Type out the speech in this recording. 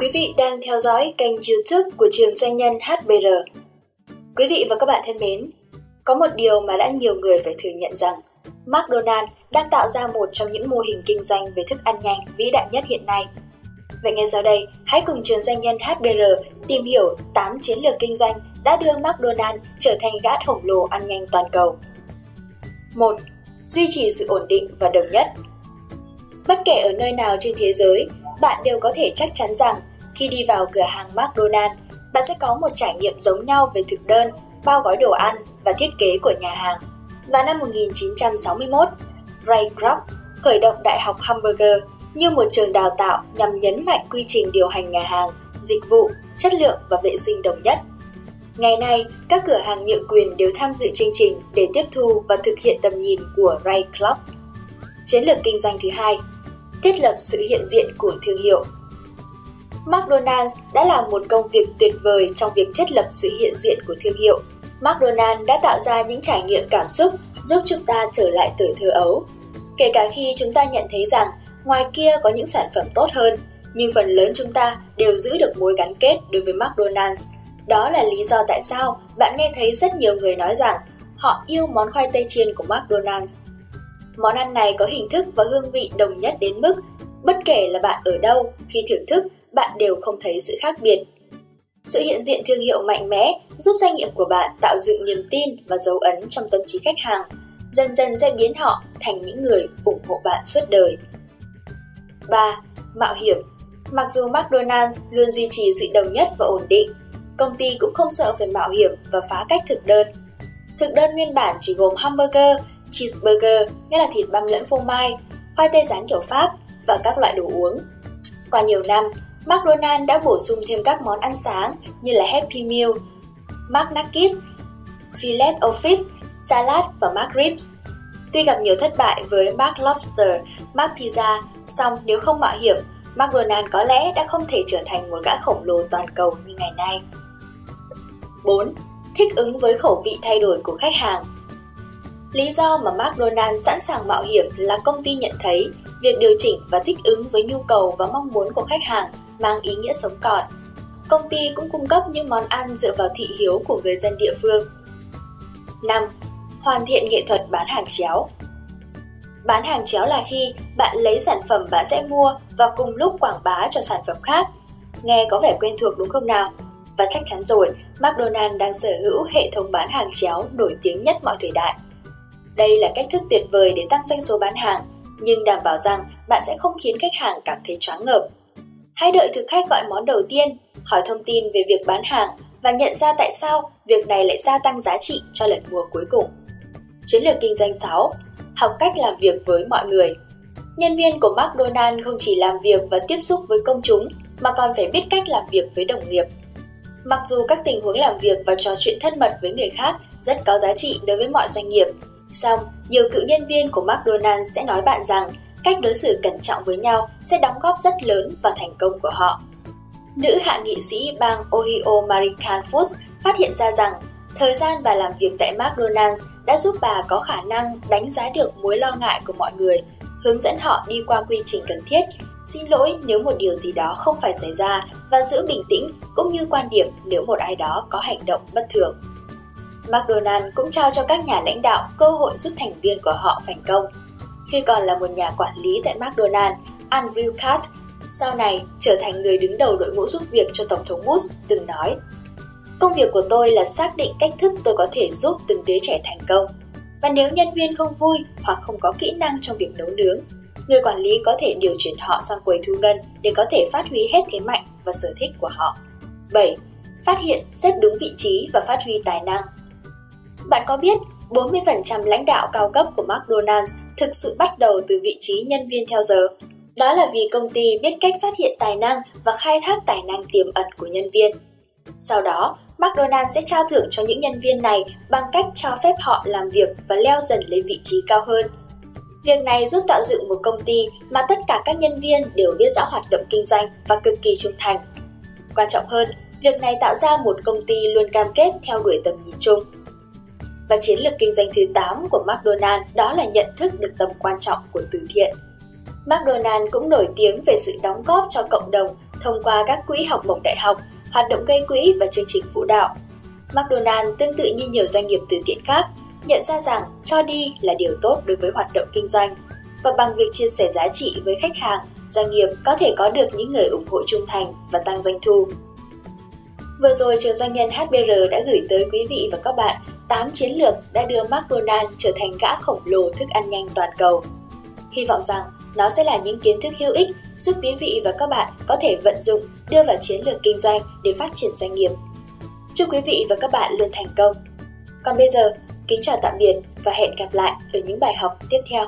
Quý vị đang theo dõi kênh YouTube của Trường Doanh Nhân HBR. Quý vị và các bạn thân mến, có một điều mà đã nhiều người phải thừa nhận rằng McDonald's đang tạo ra một trong những mô hình kinh doanh về thức ăn nhanh vĩ đại nhất hiện nay. Vậy ngay sau đây, hãy cùng Trường Doanh Nhân HBR tìm hiểu 8 chiến lược kinh doanh đã đưa McDonald's trở thành gã khổng lồ ăn nhanh toàn cầu. 1. Duy trì sự ổn định và đồng nhất. Bất kể ở nơi nào trên thế giới, bạn đều có thể chắc chắn rằng khi đi vào cửa hàng McDonald's, bạn sẽ có một trải nghiệm giống nhau về thực đơn, bao gói đồ ăn và thiết kế của nhà hàng. Vào năm 1961, Ray Kroc khởi động Đại học Hamburger như một trường đào tạo nhằm nhấn mạnh quy trình điều hành nhà hàng, dịch vụ, chất lượng và vệ sinh đồng nhất. Ngày nay, các cửa hàng nhượng quyền đều tham dự chương trình để tiếp thu và thực hiện tầm nhìn của Ray Kroc. Chiến lược kinh doanh thứ hai, thiết lập sự hiện diện của thương hiệu. McDonald's đã làm một công việc tuyệt vời trong việc thiết lập sự hiện diện của thương hiệu. McDonald's đã tạo ra những trải nghiệm cảm xúc giúp chúng ta trở lại tuổi thơ ấu. Kể cả khi chúng ta nhận thấy rằng ngoài kia có những sản phẩm tốt hơn, nhưng phần lớn chúng ta đều giữ được mối gắn kết đối với McDonald's. Đó là lý do tại sao bạn nghe thấy rất nhiều người nói rằng họ yêu món khoai tây chiên của McDonald's. Món ăn này có hình thức và hương vị đồng nhất đến mức bất kể là bạn ở đâu, khi thưởng thức, bạn đều không thấy sự khác biệt. Sự hiện diện thương hiệu mạnh mẽ giúp doanh nghiệp của bạn tạo dựng niềm tin và dấu ấn trong tâm trí khách hàng, dần dần sẽ biến họ thành những người ủng hộ bạn suốt đời. 3. Mạo hiểm. Mặc dù McDonald's luôn duy trì sự đồng nhất và ổn định, công ty cũng không sợ phải mạo hiểm và phá cách thực đơn. Thực đơn nguyên bản chỉ gồm hamburger, cheeseburger, nghĩa là thịt băm lẫn phô mai, khoai tây rán kiểu Pháp và các loại đồ uống. Qua nhiều năm, McDonald's đã bổ sung thêm các món ăn sáng như là Happy Meal, McNuggets, Filet O Fish, salad và McRibs. Tuy gặp nhiều thất bại với McLobster, McPizza, song nếu không mạo hiểm, McDonald's có lẽ đã không thể trở thành một gã khổng lồ toàn cầu như ngày nay. 4. Thích ứng với khẩu vị thay đổi của khách hàng. Lý do mà McDonald's sẵn sàng mạo hiểm là công ty nhận thấy việc điều chỉnh và thích ứng với nhu cầu và mong muốn của khách hàng mang ý nghĩa sống còn. Công ty cũng cung cấp những món ăn dựa vào thị hiếu của người dân địa phương. 5. Hoàn thiện nghệ thuật bán hàng chéo. Bán hàng chéo là khi bạn lấy sản phẩm bạn sẽ mua và cùng lúc quảng bá cho sản phẩm khác. Nghe có vẻ quen thuộc đúng không nào? Và chắc chắn rồi, McDonald's đang sở hữu hệ thống bán hàng chéo nổi tiếng nhất mọi thời đại. Đây là cách thức tuyệt vời để tăng doanh số bán hàng, nhưng đảm bảo rằng bạn sẽ không khiến khách hàng cảm thấy choáng ngợp. Hãy đợi thực khách gọi món đầu tiên, hỏi thông tin về việc bán hàng và nhận ra tại sao việc này lại gia tăng giá trị cho lần mua cuối cùng. Chiến lược kinh doanh 6. Học cách làm việc với mọi người. Nhân viên của McDonald's không chỉ làm việc và tiếp xúc với công chúng mà còn phải biết cách làm việc với đồng nghiệp. Mặc dù các tình huống làm việc và trò chuyện thân mật với người khác rất có giá trị đối với mọi doanh nghiệp, song nhiều cựu nhân viên của McDonald's sẽ nói bạn rằng cách đối xử cẩn trọng với nhau sẽ đóng góp rất lớn vào thành công của họ. Nữ hạ nghị sĩ bang Ohio Mary Canfus phát hiện ra rằng thời gian bà làm việc tại McDonald's đã giúp bà có khả năng đánh giá được mối lo ngại của mọi người, hướng dẫn họ đi qua quy trình cần thiết, xin lỗi nếu một điều gì đó không phải xảy ra và giữ bình tĩnh cũng như quan điểm nếu một ai đó có hành động bất thường. McDonald's cũng trao cho các nhà lãnh đạo cơ hội giúp thành viên của họ thành công. Khi còn là một nhà quản lý tại McDonald's, Andrew Cart, sau này trở thành người đứng đầu đội ngũ giúp việc cho Tổng thống Bush, từng nói: "Công việc của tôi là xác định cách thức tôi có thể giúp từng đứa trẻ thành công. Và nếu nhân viên không vui hoặc không có kỹ năng trong việc nấu nướng, người quản lý có thể điều chuyển họ sang quầy thu ngân để có thể phát huy hết thế mạnh và sở thích của họ." 7. Phát hiện, xếp đúng vị trí và phát huy tài năng. Bạn có biết 40% lãnh đạo cao cấp của McDonald's thực sự bắt đầu từ vị trí nhân viên theo giờ? Đó là vì công ty biết cách phát hiện tài năng và khai thác tài năng tiềm ẩn của nhân viên. Sau đó, McDonald's sẽ trao thưởng cho những nhân viên này bằng cách cho phép họ làm việc và leo dần lên vị trí cao hơn. Việc này giúp tạo dựng một công ty mà tất cả các nhân viên đều biết rõ hoạt động kinh doanh và cực kỳ trung thành. Quan trọng hơn, việc này tạo ra một công ty luôn cam kết theo đuổi tầm nhìn chung. Và chiến lược kinh doanh thứ 8 của McDonald's đó là nhận thức được tầm quan trọng của từ thiện. McDonald's cũng nổi tiếng về sự đóng góp cho cộng đồng thông qua các quỹ học bổng đại học, hoạt động gây quỹ và chương trình phụ đạo. McDonald's tương tự như nhiều doanh nghiệp từ thiện khác, nhận ra rằng cho đi là điều tốt đối với hoạt động kinh doanh, và bằng việc chia sẻ giá trị với khách hàng, doanh nghiệp có thể có được những người ủng hộ trung thành và tăng doanh thu. Vừa rồi, Trường Doanh nhân HBR đã gửi tới quý vị và các bạn 8 chiến lược đã đưa McDonald's trở thành gã khổng lồ thức ăn nhanh toàn cầu. Hy vọng rằng nó sẽ là những kiến thức hữu ích giúp quý vị và các bạn có thể vận dụng, đưa vào chiến lược kinh doanh để phát triển doanh nghiệp. Chúc quý vị và các bạn luôn thành công. Còn bây giờ, kính chào tạm biệt và hẹn gặp lại ở những bài học tiếp theo.